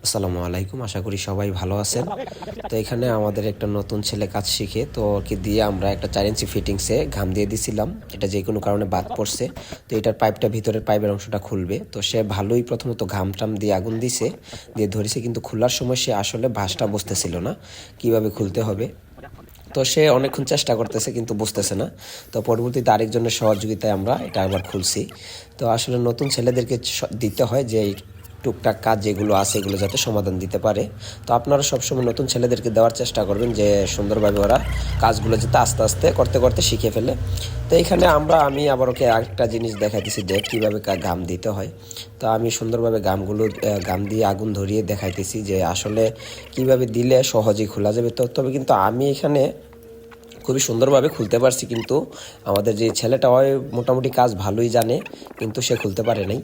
আসসালামু আলাইকুম, আশা করি সবাই ভালো আছেন। তো এখানে আমাদের একটা নতুন ছেলে কাজ শিখে, তো ওকে দিয়ে আমরা একটা 4 ইঞ্চি ফিটিংসে ঘাম দিয়ে দিছিলাম। এটা যে কোনো কারণে বাদ পড়ছে, তো এটার পাইপটা ভিতরের পাইপের অংশটা খুলবে। তো সে ভালোই প্রথমত ঘাম টাম দিয়ে আগুন দিছে, দিয়ে ধরেছে, কিন্তু খোলার সময় সে আসলে ভাঁজটা বুঝতেছিল না কিভাবে খুলতে হবে। তো সে অনেকক্ষণ চেষ্টা করতেছে কিন্তু বুঝতেছে না। তো পরবর্তীতে আরেকজনের সহযোগিতায় আমরা এটা আবার খুলছি। তো আসলে নতুন ছেলেদেরকে দিতে হয় যে এই টুকটাক কাজ যেগুলো আছে এগুলো যাতে সমাধান দিতে পারে। তো আপনারা সবসময় নতুন ছেলেদেরকে দেওয়ার চেষ্টা করবেন যে সুন্দরভাবে ওরা কাজগুলো যাতে আস্তে আস্তে করতে করতে শিখে ফেলে। তো এখানে আমি আবার ওকে আরেকটা জিনিস দেখাইতেছি যে কীভাবে ঘাম দিতে হয়। তো আমি সুন্দরভাবে ঘাম দিয়ে আগুন ধরিয়ে দেখাইতেছি যে আসলে কিভাবে দিলে সহজেই খোলা যাবে। তো তবে কিন্তু আমি এখানে খুবই সুন্দরভাবে খুলতে পারছি, কিন্তু আমাদের যে ছেলেটা হয় মোটামুটি কাজ ভালোই জানে, কিন্তু সে খুলতে পারে নাই।